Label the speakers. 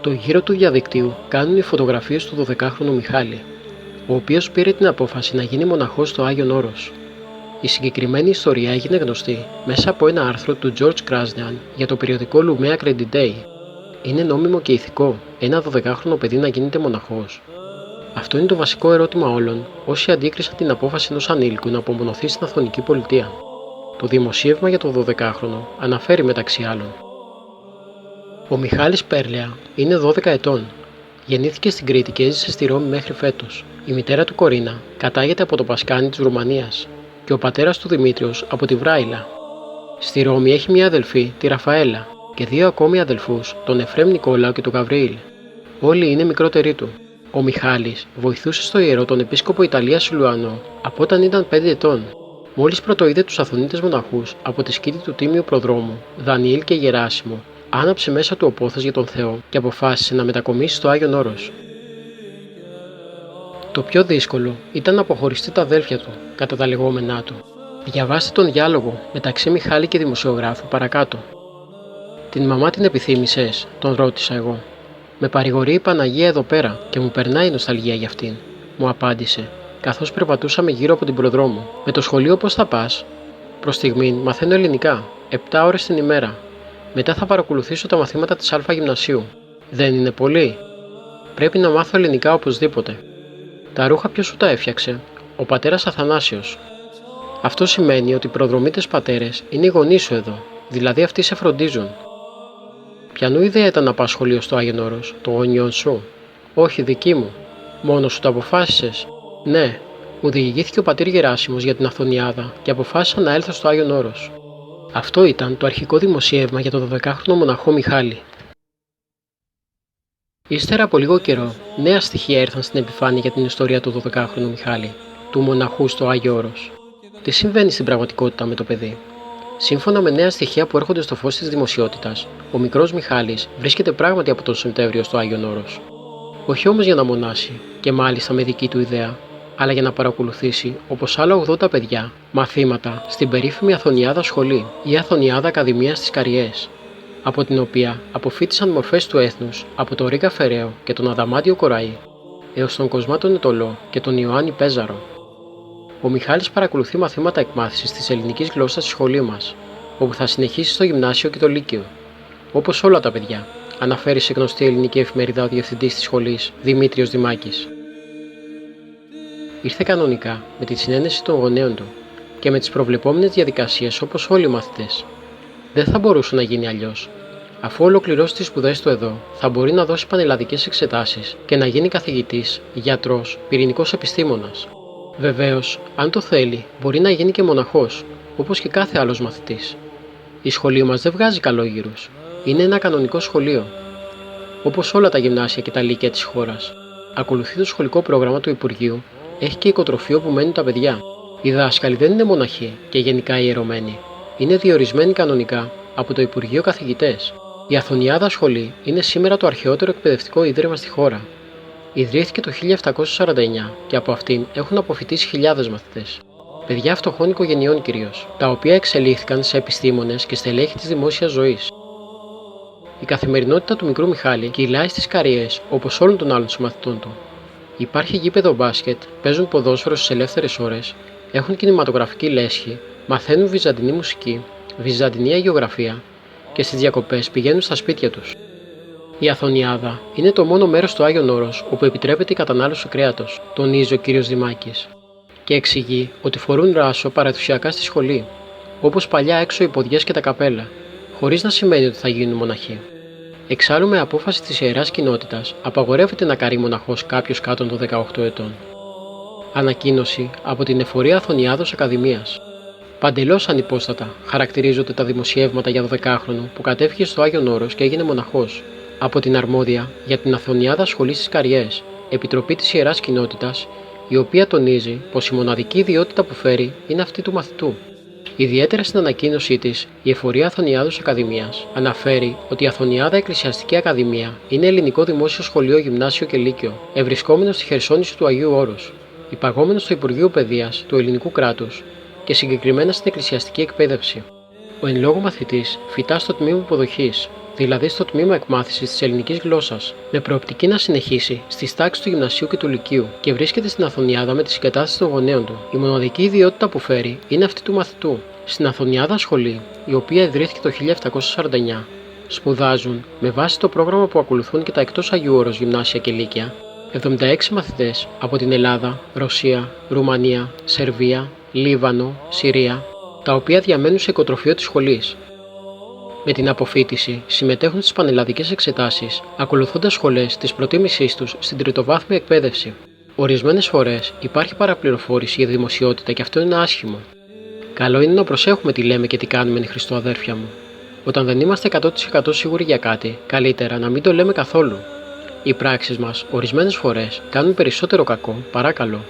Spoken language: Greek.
Speaker 1: Το γύρο του διαδικτύου κάνουν οι φωτογραφίες του 12χρονου Μιχάλη, ο οποίος πήρε την απόφαση να γίνει μοναχός στο Άγιον Όρος. Η συγκεκριμένη ιστορία έγινε γνωστή μέσα από ένα άρθρο του George Krasnian για το περιοδικό Lumea Creditei. Είναι νόμιμο και ηθικό ένα 12χρονο παιδί να γίνεται μοναχός? Αυτό είναι το βασικό ερώτημα όλων όσοι αντίκρισαν την απόφαση ενός ανήλικου να απομονωθεί στην Αθωνική Πολιτεία. Το δημοσίευμα για το 12χρονο αναφέρει μεταξύ άλλων: ο Μιχάλης Πέρλεα είναι 12 ετών. Γεννήθηκε στην Κρήτη και έζησε στη Ρώμη μέχρι φέτος. Η μητέρα του Κορίνα κατάγεται από το Πασκάνι της Ρουμανίας και ο πατέρας του Δημήτριος από τη Βράιλα. Στη Ρώμη έχει μια αδελφή, τη Ραφαέλα, και δύο ακόμη αδελφούς, τον Εφρέμ Νικόλαο και τον Γαβριήλ. Όλοι είναι μικρότεροι του. Ο Μιχάλης βοηθούσε στο ιερό τον επίσκοπο Ιταλίας Λουανό από όταν ήταν 5 ετών. Μόλις πρωτοείδε τους Αθωνίτες μοναχούς από τη σκήτη του Τίμιου Προδρόμου, Δανιήλ και Γεράσιμο, άναψε μέσα του ο πόθος για τον Θεό και αποφάσισε να μετακομίσει στο Άγιον Όρος. Το πιο δύσκολο ήταν να αποχωριστεί τα αδέλφια του, κατά τα λεγόμενά του. Διαβάστε τον διάλογο μεταξύ Μιχάλη και δημοσιογράφου παρακάτω. Την μαμά την επιθύμησες? Τον ρώτησα εγώ. Με παρηγορεί η Παναγία εδώ πέρα και μου περνάει η νοσταλγία για αυτήν, μου απάντησε, καθώς περπατούσαμε γύρω από την προδρόμο. Με το σχολείο πώς θα πας? Προς στιγμήν μαθαίνω ελληνικά, 7 ώρες την ημέρα. Μετά θα παρακολουθήσω τα μαθήματα της Α Γυμνασίου. Δεν είναι πολύ? Πρέπει να μάθω ελληνικά οπωσδήποτε. Τα ρούχα ποιος σου τα έφτιαξε? Ο πατέρας Αθανάσιος. Αυτό σημαίνει ότι οι προδρομήτες πατέρες είναι οι γονείς σου εδώ, δηλαδή αυτοί σε φροντίζουν. Ποιανού ιδέα ήταν να πας σχολείο στο Άγιον Όρος, το γονιόν σου? Όχι, δική μου. Μόνος σου το αποφάσισες? Ναι, μου διηγήθηκε ο πατήρ Γεράσιμος για την Αθωνιάδα και αποφάσισα να έλθω στο Άγιον Όρος. Αυτό ήταν το αρχικό δημοσίευμα για το 12χρονο μοναχό Μιχάλη. Ύστερα από λίγο καιρό, νέα στοιχεία ήρθαν στην επιφάνεια για την ιστορία του 12χρονου Μιχάλη, του μοναχού στο Άγιο Όρος. Τι συμβαίνει στην πραγματικότητα με το παιδί? Σύμφωνα με νέα στοιχεία που έρχονται στο φως της δημοσιότητας, ο μικρός Μιχάλης βρίσκεται πράγματι από τον Σεπτέμβριο στο Άγιον Όρος. Όχι όμως για να μονάσει, και μάλιστα με δική του ιδέα, αλλά για να παρακολουθήσει, όπως άλλα 80 παιδιά, μαθήματα στην περίφημη Αθωνιάδα Σχολή ή Αθωνιάδα Ακαδημία στις Καριές, από την οποία αποφοίτησαν μορφές του έθνους από τον Ρίκα Φεραίο και τον Αδαμάντιο Κοραή, έως τον Κοσμά τον Ετωλό και τον Ιωάννη Πέζαρο. Ο Μιχάλης παρακολουθεί μαθήματα εκμάθησης της ελληνικής γλώσσας στη σχολή μας, όπου θα συνεχίσει στο γυμνάσιο και το λύκειο. Όπως όλα τα παιδιά, αναφέρει σε γνωστή ελληνική εφημερίδα ο διευθυντής της σχολής, Δημήτριος Δημάκης. Ήρθε κανονικά με τη συνένεση των γονέων του και με τις προβλεπόμενες διαδικασίες όπως όλοι οι μαθητές. Δεν θα μπορούσε να γίνει αλλιώς. Αφού ολοκληρώσει τις σπουδές του εδώ, θα μπορεί να δώσει πανελλαδικές εξετάσεις και να γίνει καθηγητής, γιατρός, πυρηνικός επιστήμονας. Βεβαίως, αν το θέλει, μπορεί να γίνει και μοναχός, όπως και κάθε άλλος μαθητής. Η σχολή μας δεν βγάζει καλόγυρους. Είναι ένα κανονικό σχολείο. Όπως όλα τα γυμνάσια και τα λύκεια της χώρας, ακολουθεί το σχολικό πρόγραμμα του Υπουργείου, έχει και οικοτροφείο που μένουν τα παιδιά. Οι δάσκαλοι δεν είναι μοναχοί και γενικά ιερωμένοι. Είναι διορισμένοι κανονικά από το Υπουργείο καθηγητές. Η Αθωνιάδα Σχολή είναι σήμερα το αρχαιότερο εκπαιδευτικό ίδρυμα στη χώρα. Ιδρύθηκε το 1749 και από αυτήν έχουν αποφοιτήσει χιλιάδες μαθητές. Παιδιά φτωχών οικογενειών κυρίως, τα οποία εξελίχθηκαν σε επιστήμονες και στελέχη της δημόσιας ζωής. Η καθημερινότητα του μικρού Μιχάλη κυλάει στις Καριές όπως όλων των άλλων συμμαθητών του. Υπάρχει γήπεδο μπάσκετ, παίζουν ποδόσφαιρο στις ελεύθερες ώρες, έχουν κινηματογραφική λέσχη, μαθαίνουν βυζαντινή μουσική, βυζαντινή αγιογραφία και στις διακοπές πηγαίνουν στα σπίτια τους. Η Αθωνιάδα είναι το μόνο μέρος του Άγιον Όρος όπου επιτρέπεται η κατανάλωση κρέατος, τονίζει ο κύριος Δημάκης. Και εξηγεί ότι φορούν ράσο παραδοσιακά στη σχολή, όπως παλιά έξω οι ποδιές και τα καπέλα, χωρίς να σημαίνει ότι θα γίνουν μοναχοί. Εξάλλου, με απόφαση της Ιεράς Κοινότητας, απαγορεύεται να καρεί μοναχός κάποιος κάτω των 18 ετών. Ανακοίνωση από την Εφορία Αθωνιάδος Ακαδημίας. Παντελώς ανυπόστατα χαρακτηρίζονται τα δημοσιεύματα για 12χρονο που κατέφυγε στο Άγιον Όρος και έγινε μοναχός. Από την αρμόδια για την Αθωνιάδα Σχολή στις Καριές, Επιτροπή της Ιεράς Κοινότητας, η οποία τονίζει πως η μοναδική ιδιότητα που φέρει είναι αυτή του μαθητού. Ιδιαίτερα στην ανακοίνωσή της, η Εφορία Αθωνιάδος Ακαδημίας αναφέρει ότι η Αθωνιάδα Εκκλησιαστική Ακαδημία είναι ελληνικό δημόσιο σχολείο, γυμνάσιο και λύκειο, ευρισκόμενο στη Χερσόνησο του Αγίου Όρους, υπαγόμενο στο Υπουργείο Παιδείας του Ελληνικού Κράτους και συγκεκριμένα στην εκκλησιαστική εκπαίδευση. Ο εν λόγω μαθητής φοιτά στο τμήμα υποδοχής, δηλαδή στο τμήμα εκμάθησης της ελληνικής γλώσσας, με προοπτική να συνεχίσει στις τάξεις του γυμνασίου και του λυκείου και βρίσκεται στην Αθωνιάδα με τη συγκατάσταση των γονέων του. Η μοναδική ιδιότητα που φέρει είναι αυτή του μαθητού. Στην Αθωνιάδα σχολή, η οποία ιδρύθηκε το 1749, σπουδάζουν, με βάση το πρόγραμμα που ακολουθούν και τα εκτός Αγίου Όρος γυμνάσια και λύκεια, 76 μαθητές από την Ελλάδα, Ρωσία, Ρουμανία, Σερβία, Λίβανο, Συρία, τα οποία διαμένουν σε οικοτροφείο της σχολής. Με την αποφοίτηση συμμετέχουν στις πανελλαδικές εξετάσεις, ακολουθώντας σχολές της προτίμησής τους στην τριτοβάθμια εκπαίδευση. Ορισμένες φορές υπάρχει παραπληροφόρηση για δημοσιότητα και αυτό είναι άσχημο. Καλό είναι να προσέχουμε τι λέμε και τι κάνουμε, εν Χριστώ αδέρφια μου. Όταν δεν είμαστε 100% σίγουροι για κάτι, καλύτερα να μην το λέμε καθόλου. Οι πράξεις μας ορισμένες φορές κάνουν περισσότερο κακό παρά καλό.